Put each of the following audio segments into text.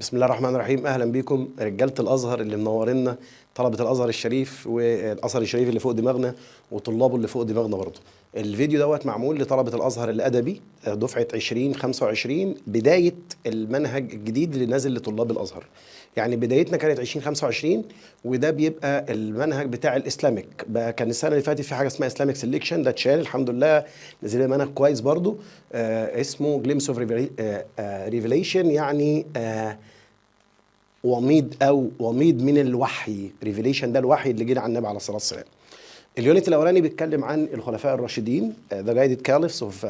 بسم الله الرحمن الرحيم. اهلا بكم رجاله الازهر اللي منورينا، طلبه الازهر الشريف والازهر الشريف اللي فوق دماغنا وطلابه اللي فوق دماغنا برضه. الفيديو دوت معمول لطلبه الازهر الادبي دفعه 2025، بدايه المنهج الجديد اللي نازل لطلاب الازهر. يعني بدايتنا كانت 2025 وده بيبقى المنهج بتاع الاسلاميك بقى. كان السنه اللي فاتت في حاجه اسمها اسلاميك سيلكشن، ده اتشال الحمد لله، نزل لنا منهج كويس برضه اسمه جليمس اوف ريفيليشن، يعني وميض من الوحي. ريفيليشن ده الوحي اللي جه عن النبي عليه الصلاه والسلام. اليونت الاولاني بيتكلم عن الخلفاء الراشدين، ذا جايدد كاليفز اوف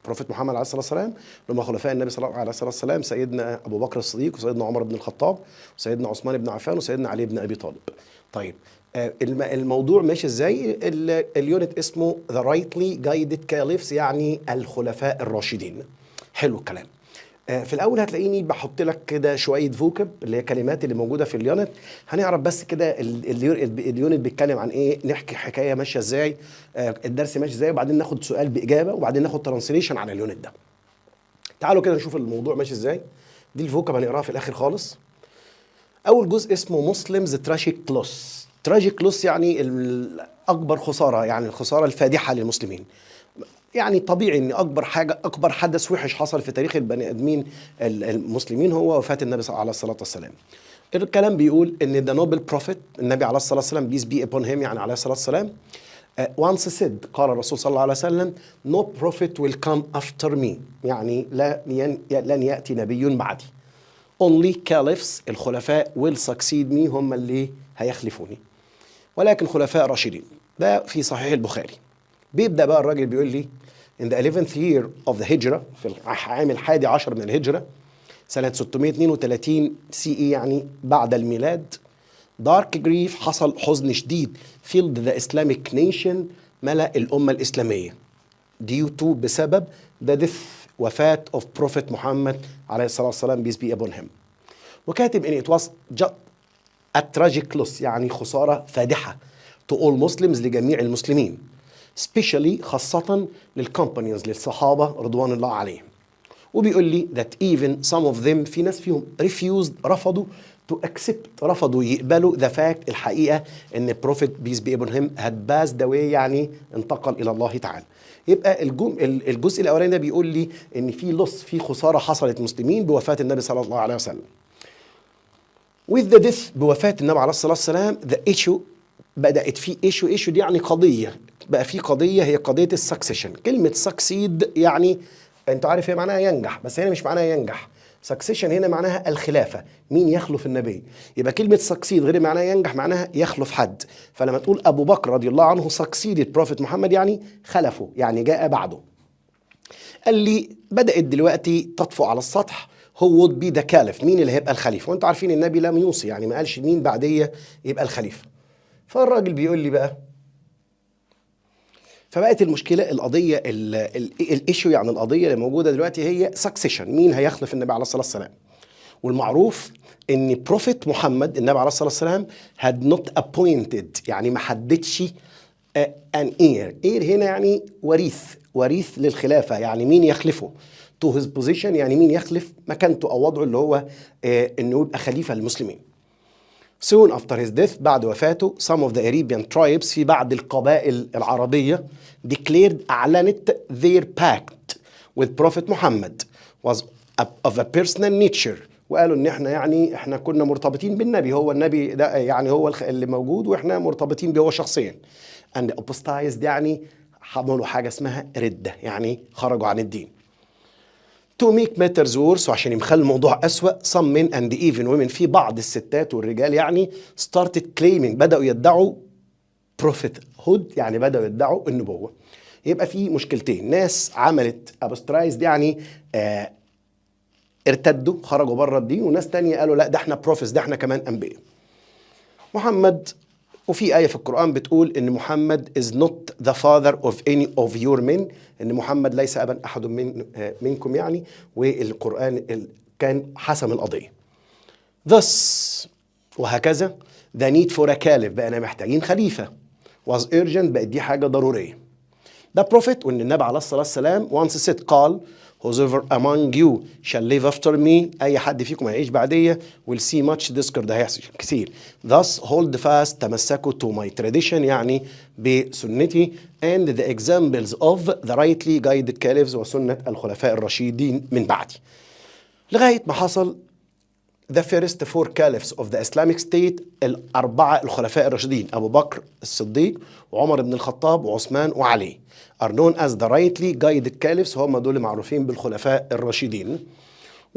بروفيت محمد عليه الصلاه والسلام، اللي هم خلفاء النبي صلى الله عليه وسلم، سيدنا ابو بكر الصديق وسيدنا عمر بن الخطاب وسيدنا عثمان بن عفان وسيدنا علي بن ابي طالب. طيب الموضوع ماشي ازاي؟ اليونت اسمه ذا رايتلي جايدد كاليفز، يعني الخلفاء الراشدين. حلو الكلام. في الاول هتلاقيني بحط لك كده شويه فوكب اللي هي كلمات اللي موجوده في اليونت. هنعرف بس كده اليونت بيتكلم عن ايه، نحكي حكايه ماشيه ازاي، الدرس ماشي ازاي، وبعدين ناخد سؤال باجابه، وبعدين ناخد ترانسليشن على اليونت ده. تعالوا كده نشوف الموضوع ماشي ازاي. دي الفوكب هنقراها في الاخر خالص. اول جزء اسمه مسلمز تراجيك لوس. تراجيك لوس يعني اكبر خساره، يعني الخساره الفادحه للمسلمين. يعني طبيعي ان اكبر حدث وحش حصل في تاريخ البني ادمين المسلمين هو وفاه النبي عليه الصلاه والسلام. الكلام بيقول ان ده نوبل بروفيت النبي عليه الصلاه والسلام، بيس بي ابون هيم، يعني عليه الصلاه والسلام، once said، قال الرسول صلى الله عليه وسلم: no prophet will come after me، يعني لن ياتي نبي بعدي. only caliphs، الخلفاء، will succeed me، هم اللي هيخلفوني، ولكن خلفاء راشدين. ده في صحيح البخاري. بيبدأ بقى الراجل بيقول لي in the 11th year of the هجرة، في العام 11 من الهجرة، سنة 632 سي اي، يعني بعد الميلاد، dark grief، حصل حزن شديد، filled the Islamic nation، ملأ الأمة الإسلامية، due to، بسبب the death، وفاة of Prophet محمد عليه الصلاة والسلام، peace be upon him. وكاتب ان it was just a tragic loss، يعني خسارة فادحة to all Muslims، لجميع المسلمين، especially، خاصة للكومبانيونز، للصحابة رضوان الله عليهم. وبيقول لي that even some of them، في ناس فيهم refused، رفضوا to accept، رفضوا يقبلوا the fact، الحقيقة، ان Prophet peace be upon him had passed away، يعني انتقل إلى الله تعالى. يبقى الجزء الأولاني ده بيقول لي ان في لص، في خسارة حصلت المسلمين بوفاة النبي صلى الله عليه وسلم. with the death، بوفاة النبي عليه الصلاة والسلام، the issue، بدأت في issue دي يعني قضية، بقى في قضية، هي قضية السكسيشن. كلمة succeed يعني انت عارف هي معناها ينجح، بس هنا مش معناها ينجح. succession هنا معناها الخلافة، مين يخلف النبي. يبقى كلمة succeed غير معناها ينجح، معناها يخلف حد. فلما تقول أبو بكر رضي الله عنه succeeded Prophet محمد، يعني خلفه، يعني جاء بعده. قال لي بدأت دلوقتي تطفو على السطح هو would be the caliph، مين اللي هيبقى الخليفة. وانتوا عارفين النبي لم يوصي، يعني ما قالش مين بعديه يبقى الخليفة. فالراجل بيقول لي بقى، فبقت المشكلة، القضية الايشو، يعني القضية اللي موجودة دلوقتي هي succession، مين هيخلف النبي عليه الصلاة والسلام. والمعروف ان بروفيت محمد النبي عليه الصلاة والسلام had not appointed، يعني ما حددش an heir هنا يعني وريث للخلافة، يعني مين يخلفه to his position، يعني مين يخلف مكانته أو وضعه، اللي هو إنه يبقى خليفة للمسلمين. soon after his death، بعد وفاته، some of the Arabian tribes، في بعض القبائل العربية، declared، أعلنت their pact with Prophet محمد was of a personal nature، وقالوا ان احنا كنا مرتبطين بالنبي، هو النبي ده يعني هو اللي موجود، واحنا مرتبطين به هو شخصيا. and apostatized، يعني عملوا حاجة اسمها ردة، يعني خرجوا عن الدين. to make matters worse، وعشان يخلي الموضوع أسوأ، some men and even women، في بعض الستات والرجال يعني started claiming، بدأوا يدعوا prophethood، يعني بدأوا يدعوا النبوة. يبقى في مشكلتين، ناس عملت apostatized، يعني ارتدوا، خرجوا بره الدين، وناس تانية قالوا لا، ده احنا بروفيس، ده احنا كمان أنبياء. محمد، وفي آية في القرآن بتقول إن محمد is not the father of any of your men، إن محمد ليس أبا أحد منكم يعني، والقرآن كان حسم القضية. thus، وهكذا، the need for a caliph، بقينا محتاجين خليفة، was urgent، بقت دي حاجة ضرورية. ده بروفيت، وإن النبي عليه الصلاة والسلام once said، قال whoever among you shall live after me أي حد فيكم هيعيش بعدية will see much discord ده هيحصل كثير. thus hold fast تمسكوا to my tradition يعني بسنتي and the examples of the rightly guided caliphs وسنة الخلفاء الراشدين من بعدي. لغاية ما حصل the first four caliphs of the Islamic State الأربعة الخلفاء الراشدين أبو بكر الصديق وعمر بن الخطاب وعثمان وعلي are known as the rightly guided caliphs هم دول معروفين بالخلفاء الراشدين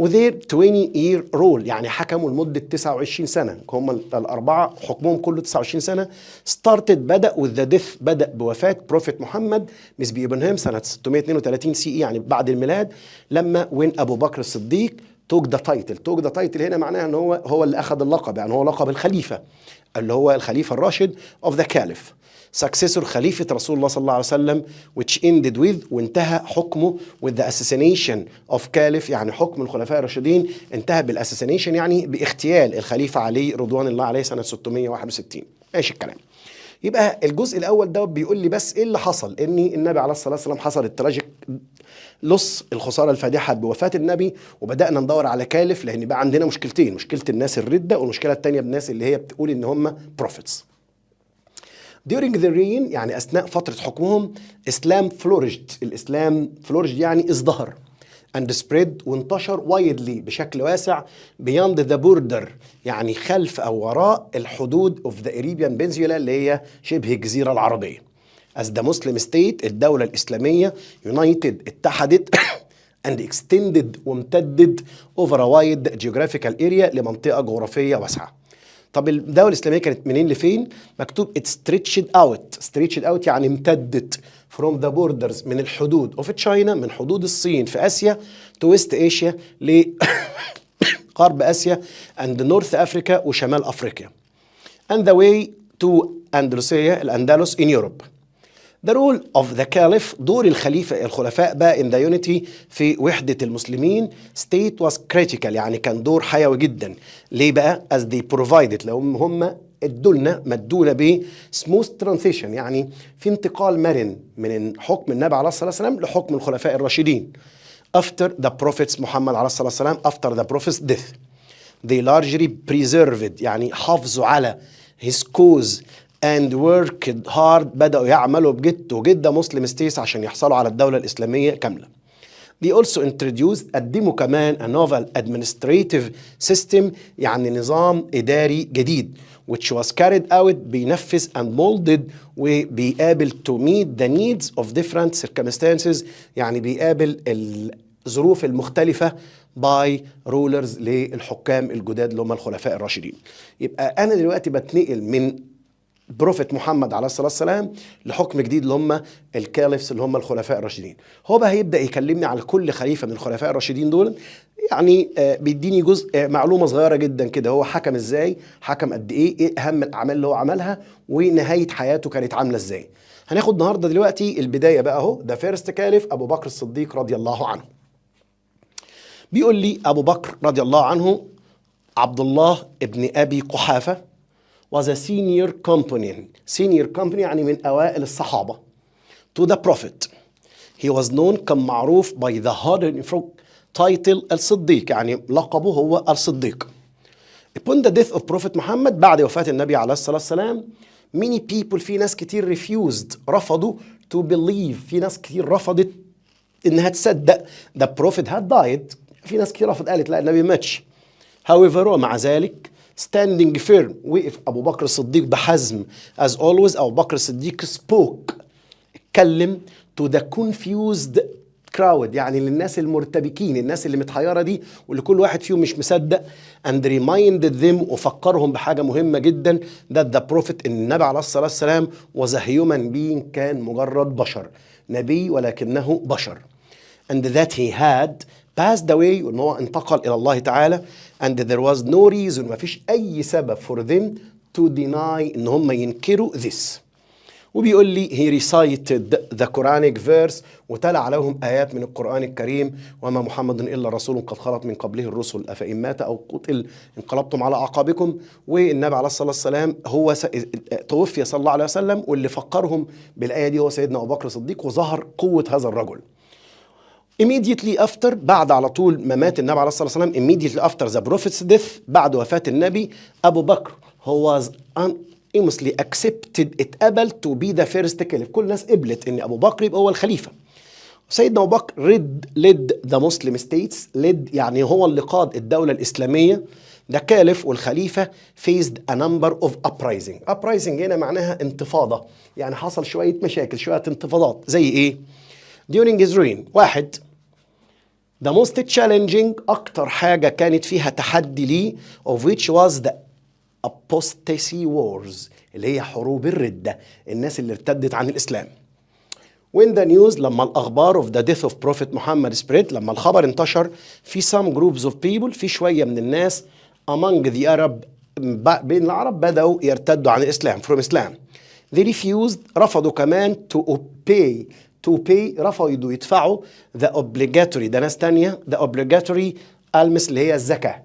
وtheir 20-year rule يعني حكموا لمدة 29 سنة هم الأربعة حكمهم كله 29 سنة started بدأ with the death بدأ بوفاة بروفيت محمد مسبي ابنهم سنة 632 سي يعني بعد الميلاد لما وين أبو بكر الصديق توك ذا تايتل. توك ذا تايتل هنا معناها ان هو اللي اخذ اللقب يعني هو لقب الخليفه اللي هو الخليفه الراشد اوف ذا كاليف سكسيسور خليفه رسول الله صلى الله عليه وسلم which ended with وانتهى حكمه with the assassination of caliph يعني حكم الخلفاء الراشدين انتهى بالاساسينيشن يعني باغتيال الخليفه علي رضوان الله عليه سنه 661. ماشي الكلام. يبقى الجزء الاول ده بيقول لي بس ايه اللي حصل ان النبي عليه الصلاه والسلام حصل التراجيك لص الخساره الفادحه بوفاه النبي وبدانا ندور على كالف لان بقى عندنا مشكلتين مشكله الناس الرده والمشكله الثانيه بالناس اللي هي بتقول ان هم بروفيتس. during the reign يعني اثناء فتره حكمهم اسلام flourished الاسلام flourished يعني ازدهر and spread وانتشر widely بشكل واسع beyond the border يعني خلف أو وراء الحدود of the Arabian Peninsula اللي هي شبه الجزيرة العربية. as the Muslim state الدولة الإسلامية united اتحدت and extended وامتدت over a wide geographical area لمنطقة جغرافية واسعة. طب الدولة الإسلامية كانت منين لفين؟ مكتوب it stretched out يعني امتدت from the borders من الحدود of China من حدود الصين في آسيا to West Asia لغرب آسيا and North Africa وشمال أفريقيا and the way to أندلسية الأندلس in Europe. The role of the caliph دور الخلفاء بقى in the unity في وحدة المسلمين state was critical يعني كان دور حيوي جدا. ليه بقى؟ as they provided لو هم ادولنا مدونا ب smooth transition يعني في انتقال مرن من حكم النبي عليه الصلاة والسلام لحكم الخلفاء الراشدين after the prophets محمد عليه الصلاة والسلام after the prophet's death. They largely preserved يعني حافظوا على his cause and worked hard بدأوا يعملوا بجد وجد مسلم ستيس عشان يحصلوا على الدولة الإسلامية كاملة. They also introduced قدموا كمان a novel administrative system يعني نظام إداري جديد which was carried out بينفذ and molded وبيقابل to meet the needs of different circumstances يعني بيقابل الظروف المختلفة by rulers للحكام الجداد اللي هم الخلفاء الراشدين. يبقى أنا دلوقتي بتنقل من بروفيت محمد عليه الصلاة والسلام لحكم جديد اللي هم الكاليفس اللي هم الخلفاء الراشدين. هو بقى هيبدأ يكلمني على كل خليفة من الخلفاء الراشدين دول يعني بيديني جزء معلومة صغيرة جدا كده هو حكم ازاي حكم قد ايه اهم الأعمال اللي هو عملها ونهاية حياته كانت عاملة ازاي. هناخد النهاردة دلوقتي البداية بقى اهو ده فيرست كاليف أبو بكر الصديق رضي الله عنه. بيقول لي أبو بكر رضي الله عنه عبد الله ابن أبي قحافة was a senior company يعني من أوائل الصحابة to the prophet. He was known كان معروف by the honorific title الصديق يعني لقبه هو الصديق. Upon the death of Prophet محمد بعد وفاة النبي عليه الصلاة والسلام many people في ناس كتير refused رفضوا to believe في ناس كتير رفضت إنها تصدق the prophet had died في ناس كتير رفضت قالت لا النبي ماتش. However ومع ذلك standing firm وقف أبو بكر الصديق بحزم as always أبو بكر الصديق spoke اتكلم to the confused crowd يعني للناس المرتبكين الناس اللي متحيرة دي واللي كل واحد فيهم مش مصدق and reminded them وفكرهم بحاجة مهمة جدا that the prophet النبي عليه الصلاة والسلام was a human being كان مجرد بشر نبي ولكنه بشر and that he had passed away وإن هو انتقل إلى الله تعالى and there was no reason ما فيش أي سبب for them to deny إن هم ينكروا this. وبيقول لي he recited the Quranic verse وتلا عليهم آيات من القرآن الكريم وما محمد إلا رسول قد خلت من قبله الرسل أفإن مات أو قتل انقلبتم على أعقابكم. والنبي عليه الصلاة والسلام هو توفي صلى الله عليه وسلم واللي فكرهم بالآية دي هو سيدنا أبو بكر الصديق وظهر قوة هذا الرجل. immediately after بعد على طول ما مات النبي عليه الصلاة والسلام immediately after the prophet's death بعد وفاة النبي أبو بكر هو was unanimously accepted اتقبل to be the first caliph. كل الناس قبلت إن أبو بكر يبقى هو الخليفة. سيدنا أبو بكر led the Muslim states led يعني هو اللي قاد الدولة الإسلامية. ده كالف والخليفة faced a number of uprising هنا معناها انتفاضة، يعني حصل شوية مشاكل شوية انتفاضات. زي إيه؟ during his reign واحد the most challenging أكتر حاجة كانت فيها تحدي ليه of which was the apostasy wars اللي هي حروب الردة، الناس اللي ارتدت عن الإسلام. when the news لما الأخبار of the death of Prophet Muhammad spread لما الخبر انتشر في some groups of people في شوية من الناس among the Arab بين العرب بدأوا يرتدوا عن الإسلام from Islam. they refused رفضوا كمان to pay رفضوا يدفعوا the obligatory ده ناس تانية the obligatory المس اللي هي الزكاة،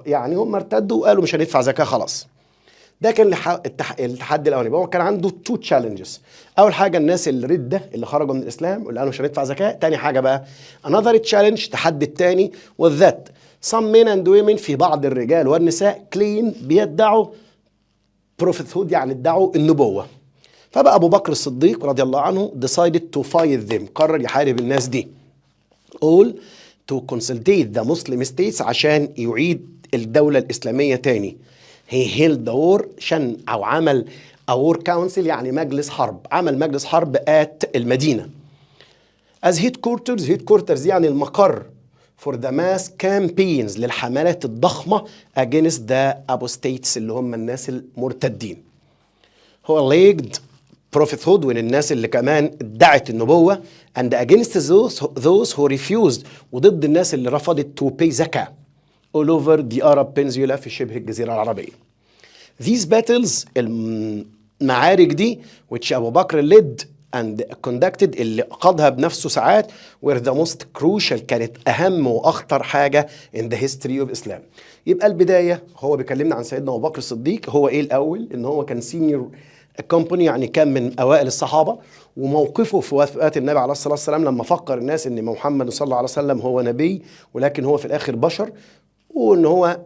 يعني هم ارتدوا وقالوا مش هندفع زكاة خلاص. ده كان التحدي الاولاني. هو كان عنده تو تشالنجز. اول حاجه الناس الرده اللي خرجوا من الاسلام واللي قالوا مش هندفع زكاه. تاني حاجه بقى another challenge التحدي الثاني والذات some men and women في بعض الرجال والنساء claim بيدعوا prophethood يعني ادعوا النبوه. فبقى ابو بكر الصديق رضي الله عنه decided to fight them قرر يحارب الناس دي all to consolidate the Muslim states عشان يعيد الدوله الاسلاميه تاني. he held the war شن أو عمل a war council يعني مجلس حرب، عمل مجلس حرب at المدينة as headquarters يعني المقر for the mass campaigns للحملات الضخمة against the apostates اللي هم الناس المرتدين. هو alleged prophethood وإن الناس اللي كمان ادعت النبوة and against those who refused وضد الناس اللي رفضت to pay زكاة all over the Arab Peninsula في شبه الجزيرة العربية. These battles المعارك دي which أبو بكر led and conducted اللي قادها بنفسه ساعات were the most crucial كانت أهم وأخطر حاجة in the history of Islam. يبقى البداية هو بيكلمنا عن سيدنا أبو بكر الصديق. هو إيه الأول؟ إن هو كان senior company يعني كان من أوائل الصحابة، وموقفه في وفاة النبي عليه الصلاة والسلام لما فكر الناس إن محمد صلى الله عليه وسلم هو نبي ولكن هو في الآخر بشر، وإن هو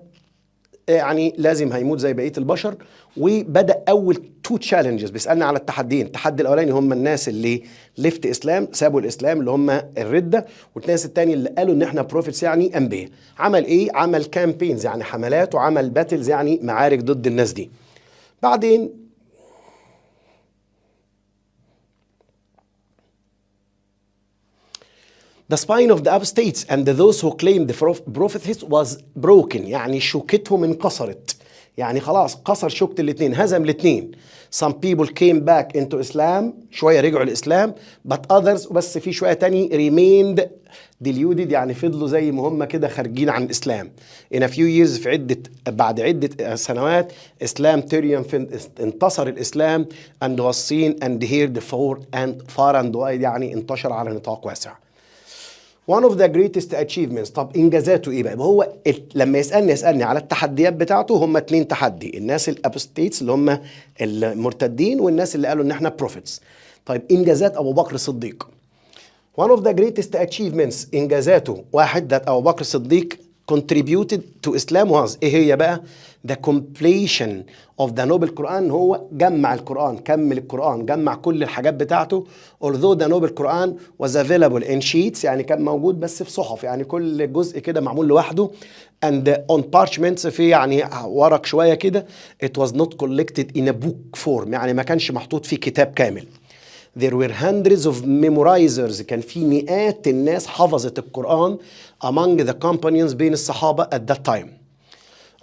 يعني لازم هيموت زي بقية البشر. وبدأ أول تو تشالنجز بيسألنا على التحديين. التحدي الأولاني هم الناس اللي لفت إسلام سابوا الإسلام اللي هم الردة، والناس التاني اللي قالوا إن إحنا بروفيتس يعني أنبياء. عمل إيه؟ عمل كامبينز يعني حملات، وعمل باتلز يعني معارك ضد الناس دي. بعدين the spine of the apostates and those who claimed the prophethood was broken يعني شوكتهم انكسرت، يعني خلاص كسر شوكة الاثنين، هزم الاثنين. some people came back into Islam شوية رجعوا الإسلام but others بس في شوية تاني remained deluded يعني فضلوا زي ما هم كده خارجين عن الإسلام. in a few years في بعد عدة سنوات Islam انتصر الإسلام and was seen and heard far and wide يعني انتشر على نطاق واسع. one of the greatest achievements. طب إنجازاته إيه بقى؟ هو لما يسألني على التحديات بتاعته هم 2 تحدي، الناس الأبوستيتس اللي هم المرتدين والناس اللي قالوا إن إحنا بروفيتس. طيب إنجازات أبو بكر الصديق. one of the greatest achievements إنجازاته واحد that أبو بكر الصديق contributed to Islam was إيه هي بقى؟ the completion of the noble Quran. هو جمع القرآن، كمل القرآن، جمع كل الحاجات بتاعته. although the noble Quran was available in sheets يعني كان موجود بس في صحف، يعني كل جزء كده معمول لوحده and on parchments في يعني ورق شوية كده. it was not collected in a book form يعني ما كانش محطوط فيه كتاب كامل. there were hundreds of memorizers كان في مئات الناس حفظت القرآن among the companions بين الصحابة at that time.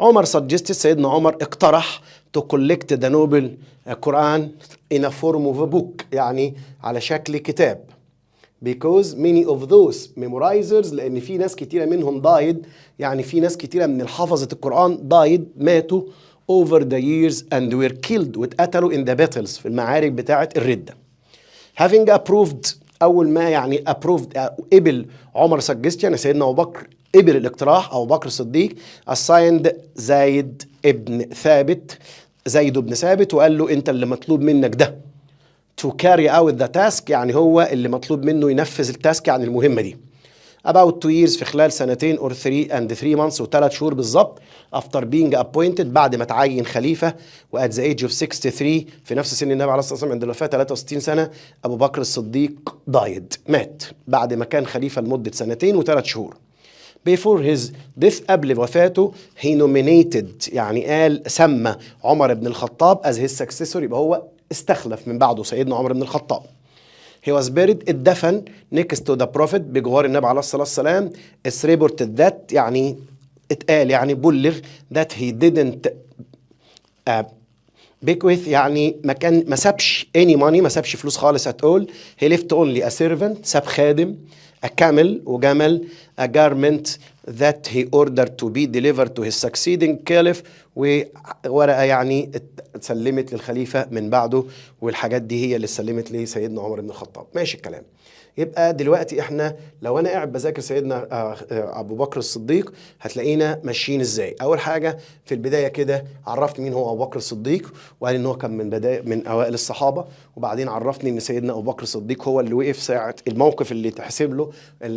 عمر suggested سيدنا عمر اقترح to collect the noble Quran in a form of a book يعني على شكل كتاب because many of those memorizers لأن في ناس كتيرة منهم died يعني في ناس كتيرة من حفظة القرآن died ماتوا over the years and were killed واتقتلوا in the battles في المعارك بتاعة الردة. having approved أول ما يعني approved قبل عمر suggestion سيدنا أبو بكر قبل الاقتراح أبو بكر الصديق assigned زيد بن ثابت وقال له أنت اللي مطلوب منك ده to carry out the task يعني هو اللي مطلوب منه ينفذ التاسك يعني المهمة دي. about 2 years في خلال سنتين or 3 months و3 شهور بالظبط after being appointed بعد ما تعين خليفة و at the age of 63 في نفس سن النبي عليه الصلاة والسلام عند الوفاة 63 سنة أبو بكر الصديق died مات بعد ما كان خليفة لمدة سنتين و3 شهور. Before his death قبل وفاته he nominated يعني قال سمى عمر بن الخطاب as his successor يبقى هو استخلف من بعده سيدنا عمر بن الخطاب. He was buried اتدفن next to the prophet بجوار النبي عليه الصلاة والسلام. It's reported that يعني اتقال يعني بلغ that he didn't bequeath يعني ما سابش any money ما سابش فلوس خالص at all. He left only a servant ساب خادم a camel وجمل a garment that he ordered to be delivered to his succeeding caliph وورقة يعني اتسلمت للخليفة من بعده والحاجات دي هي اللي اتسلمت لسيدنا عمر بن الخطاب. ماشي الكلام. يبقى دلوقتي احنا لو انا قاعد بذاكر سيدنا ابو بكر الصديق هتلاقينا ماشيين ازاي. اول حاجه في البدايه كده عرفت مين هو ابو بكر الصديق وقال ان هو كان من اوائل الصحابه، وبعدين عرفني ان سيدنا ابو بكر الصديق هو اللي وقف ساعه الموقف اللي تحسب له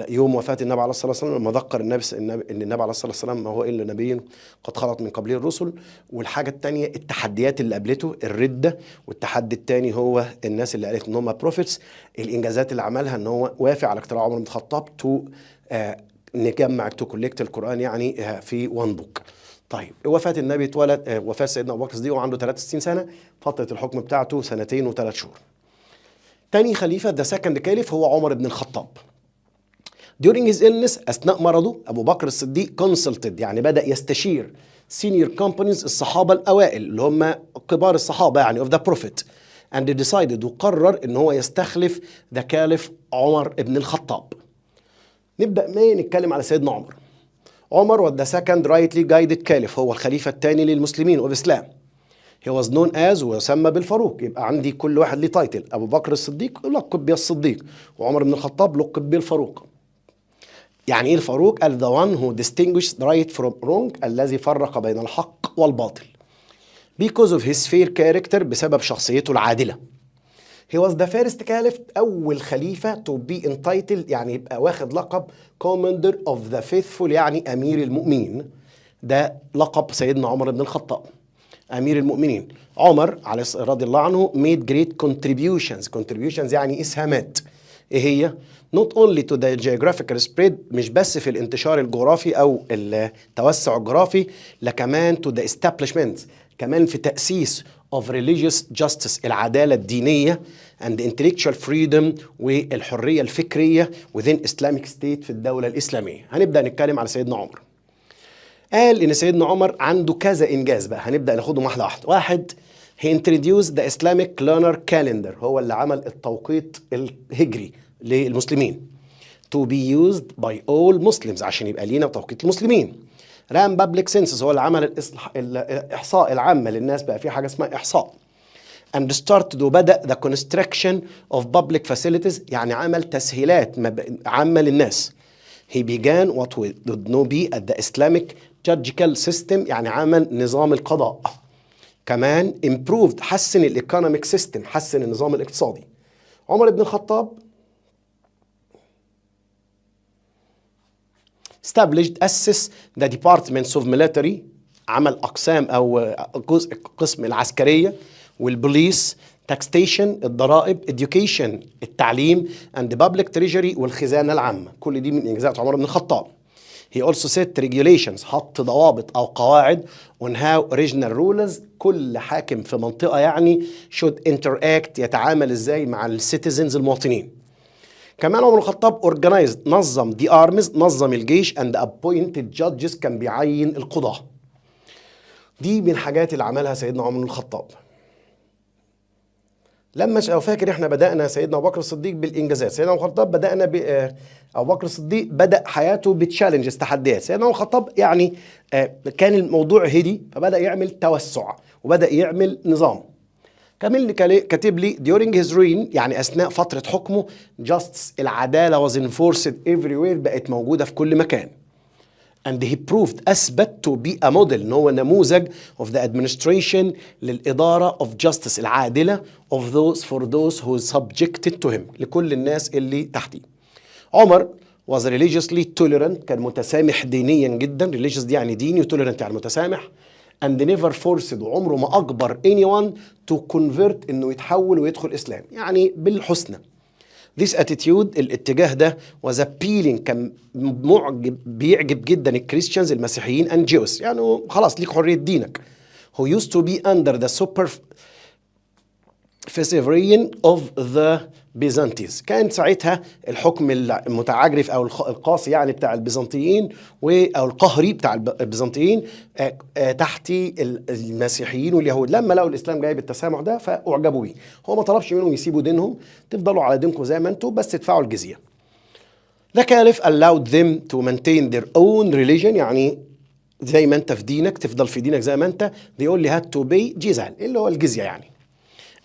يوم وفاه النبي عليه الصلاه والسلام لما ذكر النبي ان النبي عليه الصلاه والسلام ما هو الا نبي قد خلت من قبله الرسل. والحاجه الثانيه التحديات اللي قابلته الرده، والتحدي الثاني هو الناس اللي قالت ان هم بروفيتس. الانجازات اللي عملها ان هو وافق على اقتراع عمر بن الخطاب نجمع تو كوليكت القران يعني في وان بوك. طيب وفاه النبي اتولد وفاه سيدنا ابو بكر الصديق وعنده 63 سنه، فتره الحكم بتاعته سنتين و3 شهور. تاني خليفه ده سكند كاليف هو عمر بن الخطاب. during his illness اثناء مرضه ابو بكر الصديق consulted يعني بدا يستشير senior companies الصحابه الاوائل اللي هم كبار الصحابه يعني of the prophet and decided وقرر ان هو يستخلف the caliph عمر بن الخطاب. نبدا نتكلم على سيدنا عمر. عمر was the second rightly guided caliph هو الخليفه الثاني للمسلمين وبالاسلام. he was known as ويسمى بالفاروق. يبقى عندي كل واحد ليه تايتل. ابو بكر الصديق لقب بيه الصديق، وعمر بن الخطاب لقب بيه الفاروق. يعني ايه الفاروق؟ قال the one who distinguished right from wrong الذي فرق بين الحق والباطل. because of his fair character بسبب شخصيته العادلة. he was the first caliph أول خليفة to be entitled يعني يبقى واخد لقب commander of the faithful يعني أمير المؤمنين. ده لقب سيدنا عمر بن الخطاب أمير المؤمنين. عمر رضي الله عنه made great contributions يعني إسهامات. إيه هي؟ not only to the geographical spread مش بس في الانتشار الجغرافي أو التوسع الجغرافي، لكمان to the establishment كمان في تأسيس of religious justice العدالة الدينية and intellectual freedom والحرية الفكرية within Islamic state في الدولة الإسلامية. هنبدأ نتكلم على سيدنا عمر. قال إن سيدنا عمر عنده كذا إنجاز بقى هنبدأ ناخدهم واحدة واحدة. واحد he introduced the Islamic lunar calendar هو اللي عمل التوقيت الهجري للمسلمين to be used by all Muslims عشان يبقى لينا توقيت المسلمين. رام بابليك سينسس هو اللي عمل الإحصاء العامة للناس بقى في حاجة اسمها إحصاء. and started وبدأ the construction of public facilities يعني عمل تسهيلات عامة للناس. he began what would now be at the Islamic judicial system يعني عمل نظام القضاء. كمان improved حسن الايكونوميك سيستم حسن النظام الاقتصادي. عمر بن الخطاب established أسس the departments of military عمل أقسام أو قسم العسكرية والبوليس taxation الضرائب education التعليم and the public treasury والخزانة العامة. كل دي من إنجازات عمر بن الخطاب. he also set regulations حط ضوابط أو قواعد on how regional rulers كل حاكم في منطقة يعني should interact يتعامل إزاي مع السيتيزنز المواطنين. كمان عمر الخطاب organized نظم the armies نظم الجيش and appointed judges كان بيعين القضاة. دي من الحاجات اللي عملها سيدنا عمر الخطاب. لما لو فاكر احنا بدأنا سيدنا أبو بكر الصديق بالإنجازات. سيدنا أبو الخطاب بدأنا أبو بكر الصديق بدأ حياته بتشالنجز تحديات. سيدنا أبو الخطاب يعني كان الموضوع هدي فبدأ يعمل توسع وبدأ يعمل نظام. كمان كاتب لي during his reign يعني أثناء فترة حكمه justice العدالة was enforced everywhere بقت موجودة في كل مكان. and he proved أثبت to be a model إن هو نموذج of the administration للإدارة of justice العادلة for those who subjected to him لكل الناس اللي تحتيه. عمر was religiously tolerant، كان متسامح دينيا جدا. religious دي يعني ديني، وtolerant يعني متسامح. and never forced، وعمره ما أجبر anyone to convert، إنه يتحول ويدخل إسلام، يعني بالحسنى. This attitude، الاتجاه ده was appealing، كان بيعجب جدا الكريستيانز المسيحيين and Jews، يعني خلاص ليك حرية دينك. who used to be under the supervision of the Byzantines، كان ساعتها الحكم المتعجرف او القاسي يعني بتاع البيزنطيين او القهري بتاع البيزنطيين تحت المسيحيين واليهود. لما لقوا الاسلام جاي بالتسامح ده فاعجبوا بيه. هو ما طلبش منهم يسيبوا دينهم، تفضلوا على دينكم زي ما انتم، بس تدفعوا الجزيه. The Caliph allowed them to maintain their own religion، يعني زي ما انت في دينك تفضل في دينك زي ما انت. they only had to pay جزية، اللي هو الجزيه يعني.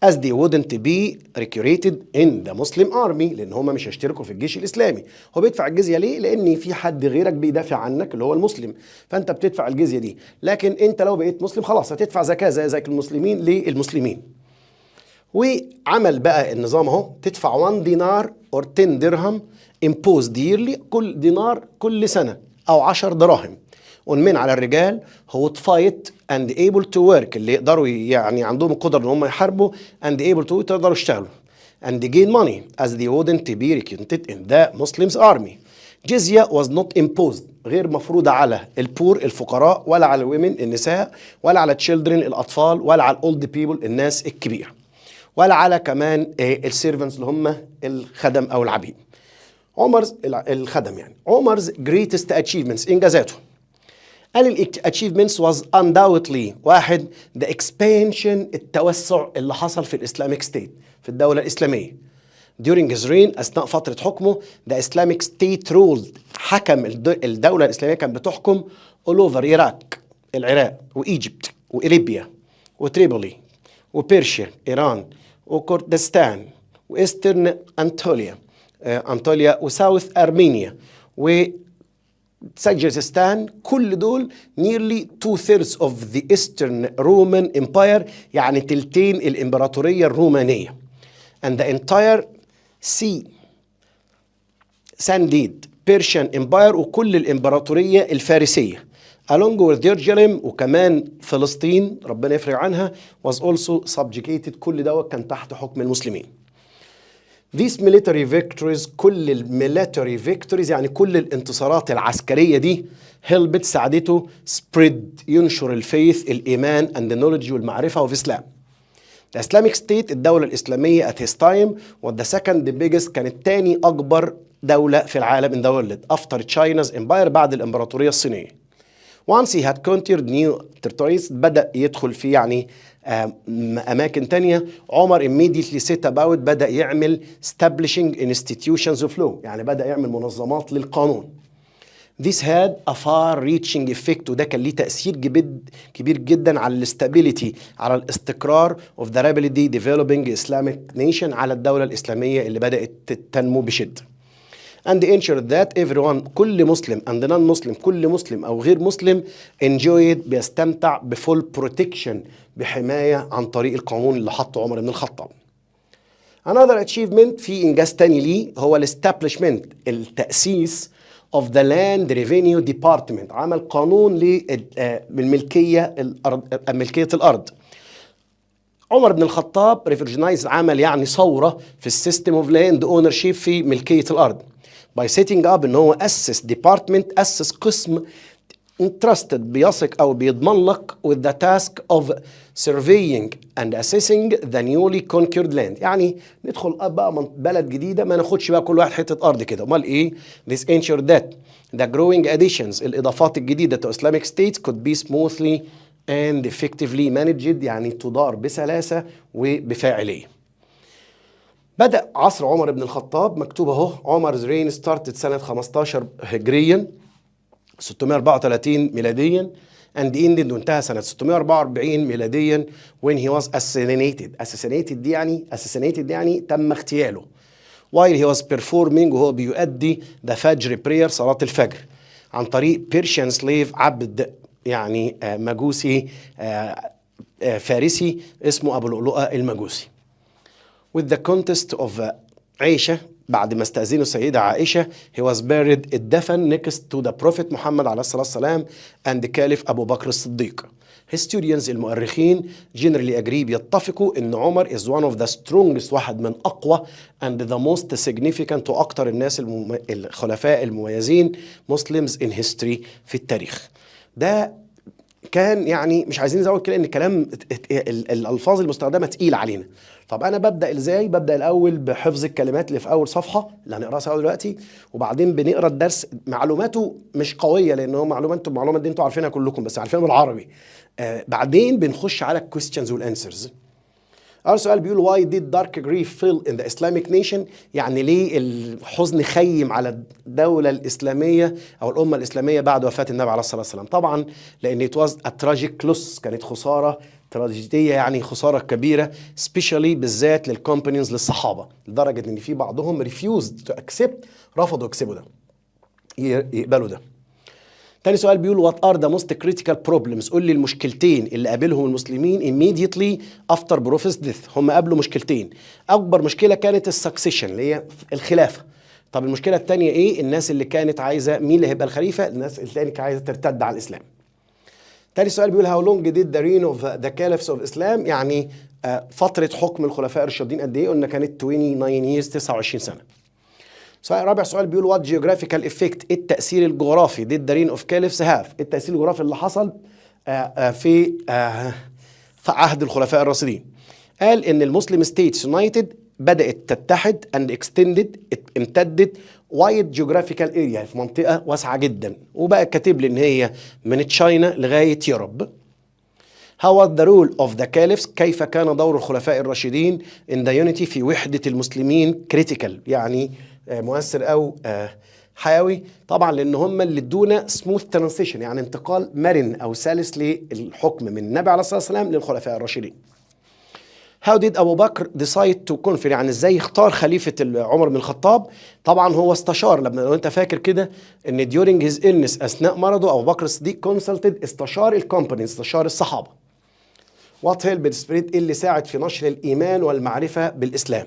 as they wouldn't be recruited in the Muslim army، لأن هم مش هيشتركوا في الجيش الإسلامي. هو بيدفع الجزية ليه؟ لأن في حد غيرك بيدافع عنك اللي هو المسلم، فأنت بتدفع الجزية دي. لكن أنت لو بقيت مسلم خلاص هتدفع زكاة زي المسلمين للمسلمين. وعمل بقى النظام اهو، تدفع 1 دينار or 10 درهم imposed yearly، كل دينار كل سنة، أو 10 دراهم. ومن على الرجال هو fight and able to work، اللي يقدروا يعني عندهم القدرة ان هم يحاربوا and able to يقدروا يشتغلوا and gain money as they wouldn't be recruited in the Muslims army. جزية was not imposed، غير مفروضة على البور الفقراء، ولا على الومن النساء، ولا على children الأطفال، ولا على old people الناس الكبيرة، ولا على كمان السيرفنتس اللي هم الخدم أو العبيد. الخدم يعني. عمر's greatest achievements، إنجازاته. قال الاتشيفمنتس was undoubtedly واحد the expansion، التوسع اللي حصل في الإسلاميك ستيت، في الدولة الإسلامية. during his reign، أثناء فترة حكمه the Islamic state ruled، حكم الدولة الإسلامية كانت بتحكم all over العراق وإيجيبت وليبيا وتريبولي وبيرشيا إيران وكردستان وإسترن أنطوليا وساوث أرمينيا سجستان. كل دول nearly 2/3 of the Eastern Roman Empire، يعني تلتين الإمبراطورية الرومانية. and the entire Sassanid Persian Empire، وكل الإمبراطورية الفارسية. along with Jerusalem، وكمان فلسطين ربنا يفرج عنها was also subjugated، كل دوت كان تحت حكم المسلمين. These military victories، كل الميليتري victories يعني كل الانتصارات العسكرية دي helped، ساعدته spread، ينشر الفيث الإيمان and the knowledge والمعرفة of Islam. The Islamic State، الدولة الإسلامية at his time was the second biggest، كانت تاني أكبر دولة في العالم in the world after China's empire، بعد الإمبراطورية الصينية. Once he had conquered new territories، بدأ يدخل في يعني أماكن تانية. عمر immediately set about، بدأ يعمل establishing institutions of law، يعني بدأ يعمل منظمات للقانون. This had a far-reaching effect، وده كان ليه تأثير كبير جدا على الاستابيليتي، على الاستقرار of the rapidly developing Islamic nation، على الدولة الإسلامية اللي بدأت تنمو بشدة. and ensured that everyone، كل مسلم and non-مسلم، كل مسلم أو غير مسلم enjoyed، بيستمتع بفول protection، بحماية عن طريق القانون اللي حطه عمر بن الخطاب. another achievement، في إنجاز تاني ليه، هو establishment، التأسيس of the land revenue department، عمل قانون للملكية ملكية الأرض. عمر بن الخطاب revolutionize، عمل يعني ثورة في السيستم اوف لاند اونرشيب، في ملكية الأرض. by setting up، ان هو أسس department، أسس قسم entrusted، بيثق أو بيضمن لك with the task of surveying and assessing the newly conquered land، يعني ندخل بقى بلد جديدة ما ناخدش بقى كل واحد حتة أرض كده، امال إيه. this ensured that the growing additions، الإضافات الجديدة to Islamic states could be smoothly and effectively managed، يعني تدار بسلاسة وبفاعلية. بدأ عصر عمر بن الخطاب، مكتوب اهو عمر's reign started سنة 15 هجريا 634 ميلاديا and ended، وانتهى سنة 644 ميلاديا when he was assassinated دي يعني تم اغتياله while he was performing، وهو بيؤدي the فجر prayer، صلاة الفجر، عن طريق Persian slave، عبد يعني مجوسي فارسي اسمه أبو لؤلؤة المجوسي. with the context of عيشة بعد ما استأذنه السيدة عائشة he was buried اتدفن next to the prophet محمد عليه الصلاة والسلام and the caliph أبو بكر الصديق. historians المؤرخين generally agree بيتفقوا ان عمر is one of the strongest واحد من اقوى and the most significant واكثر الناس الخلفاء المميزين Muslims in history في التاريخ. ده كان يعني مش عايزين نزود كده ان الكلام الالفاظ المستخدمه تقيله علينا. طب انا ببدا ازاي؟ ببدا الاول بحفظ الكلمات اللي في اول صفحه اللي هنقراها سوا دلوقتي، وبعدين بنقرا الدرس. معلوماته مش قويه لان هو المعلومات دي انتوا عارفينها كلكم بس عارفينها بالعربي. بعدين بنخش على الكويستشنز والانسرز. أول سؤال بيقول why did dark grief fill in the Islamic nation؟ يعني ليه الحزن خيم على الدولة الإسلامية أو الأمة الإسلامية بعد وفاة النبي عليه الصلاة والسلام؟ طبعا لأن it was a tragic loss، كانت خسارة تراجيدية، يعني خسارة كبيرة especially بالذات للكومبانيونز للصحابة، لدرجة إن في بعضهم refused to accept، رفضوا يكسبوا ده، يقبلوا ده. تاني سؤال بيقول what are the most critical problems؟ قول لي المشكلتين اللي قابلهم المسلمين immediately after prophet's death. هم قابلوا مشكلتين. أكبر مشكلة كانت السكسيشن اللي هي الخلافة. طب المشكلة التانية إيه؟ الناس اللي كانت عايزة مين اللي هيبقى الخليفة؟ الناس اللي كانت عايزة ترتد على الإسلام. تاني سؤال بيقول how long did the reign of the caliphs of Islam؟ يعني فترة حكم الخلفاء الراشدين قد إيه؟ قلنا كانت 29 years، 29 سنة. رابع سؤال بيقول what geographical effect؟ التأثير الجغرافي did the reign of caliphs have؟ التأثير الجغرافي اللي حصل في عهد الخلفاء الراشدين. قال إن المسلم ستيتس يونايتد بدأت تتحد and extended، امتدت wide geographical area، في منطقة واسعة جدا، وبقى كاتب لي إن هي من تشاينا لغاية يوروب. How was the role of the caliphs؟ كيف كان دور الخلفاء الراشدين in the unity في وحدة المسلمين critical، يعني مؤثر أو حيوي. طبعا لأن هم اللي ادونا smooth transition، يعني انتقال مرن أو سلس للحكم من النبي عليه الصلاة والسلام للخلفاء الراشدين. How did أبو بكر decide to confer؟ يعني ازاي اختار خليفة عمر بن الخطاب؟ طبعا هو استشار، لو انت فاكر كده ان during his illness أثناء مرضه أبو بكر الصديق consulted، استشار الكومباني، استشار الصحابة. What helped spread؟ اللي ساعد في نشر الإيمان والمعرفة بالإسلام.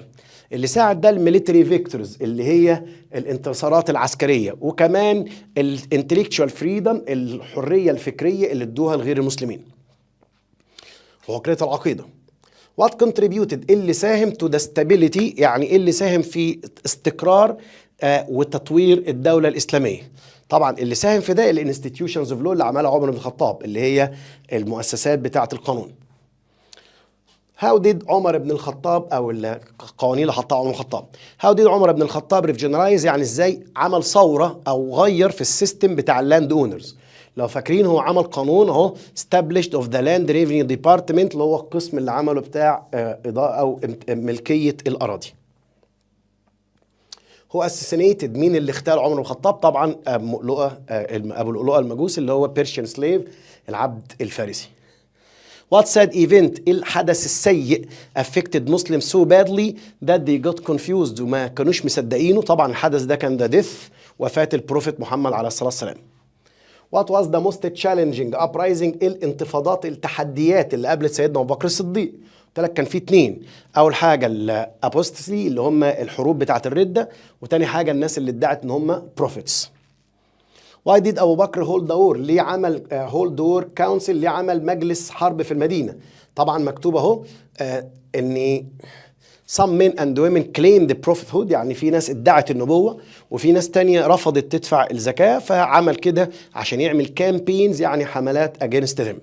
اللي ساعد ده الميليتري فيكتورز اللي هي الانتصارات العسكرية، وكمان الانتلكتشوال فريدم الحرية الفكرية اللي ادوها لغير المسلمين، وحرية العقيدة. What contributed؟ اللي ساهم to the stability، يعني اللي ساهم في استقرار وتطوير الدولة الإسلامية. طبعا اللي ساهم في ده الانستتيوشنز اوف لو اللي عملها عمر بن الخطاب، اللي هي المؤسسات بتاعة القانون. How did عمر بن الخطاب أو القوانين اللي حطها عمر بن الخطاب؟ How did عمر بن الخطاب ريفجنرايز؟ يعني ازاي عمل ثورة أو غير في السيستم بتاع اللاند اونرز. لو فاكرين هو عمل قانون اهو established of the land revenue department، اللي هو القسم اللي عمله بتاع إضاءة أو ملكية الأراضي. هو assassinated، مين اللي اغتال عمر بن الخطاب؟ طبعا أبو لؤلؤة المجوسي اللي هو Persian slave، العبد الفارسي. What sad event؟ الحدث السيء affected Muslims so badly that they got confused، وما كانوش مصدقينه. طبعا الحدث ده كان ده death، وفاة البروفيت محمد عليه الصلاة والسلام. What was the most challenging uprising؟ الانتفاضات، التحديات اللي قابلت سيدنا أبو بكر الصديق. قلت لك كان في اتنين، أول حاجة الأبوستسي اللي هم الحروب بتاعة الردة، وتاني حاجة الناس اللي ادعت إن هم prophets. Why did أبو بكر hold the war؟ ليه عمل hold war council؟ ليه عمل مجلس حرب في المدينة؟ طبعا مكتوب اهو ان some men and women claim the prophethood، يعني في ناس ادعت النبوة وفي ناس تانية رفضت تدفع الزكاة، فعمل كده عشان يعمل campaigns، يعني حملات against them.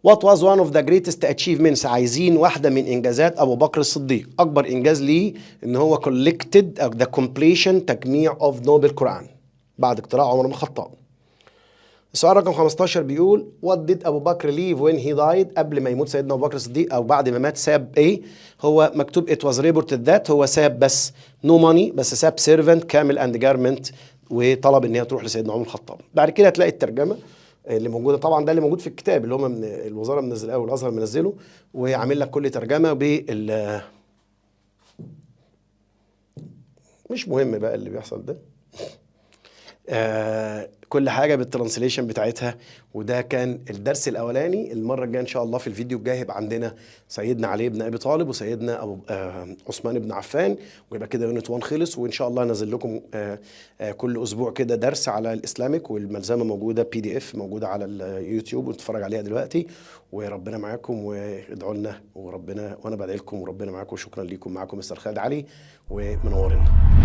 What was one of the greatest achievements؟ عايزين واحدة من إنجازات أبو بكر الصديق. أكبر إنجاز ليه إن هو collected the completion تجميع of Noble Quran بعد اختراع عمر بن الخطاب. السؤال رقم 15 بيقول what did أبو بكر leave when he died؟ قبل ما يموت سيدنا أبو بكر الصديق أو بعد ما مات ساب إيه؟ هو مكتوب it was reported that هو ساب بس no money، بس ساب servant كامل and garment، وطلب إن هي تروح لسيدنا عمر بن الخطاب. بعد كده هتلاقي الترجمة اللي موجودة، طبعا ده اللي موجود في الكتاب اللي هم من الوزارة منزله أو الأزهر منزله، وعامل لك كل ترجمة بال مش مهم بقى اللي بيحصل ده. كل حاجه بالترانسليشن بتاعتها. وده كان الدرس الاولاني. المره الجايه ان شاء الله في الفيديو الجاي هيبقى عندنا سيدنا علي بن ابي طالب وسيدنا ابو عثمان بن عفان، ويبقى كده يونت 1 خلص. وان شاء الله هنزل لكم كل اسبوع كده درس على الاسلامك، والملزمه موجوده PDF موجوده على اليوتيوب ونتفرج عليها دلوقتي. وربنا معاكم وادعوا لنا، وانا بدعي لكم وربنا معاكم. وشكرا لكم. معاكم مستر خالد علي ومنورنا.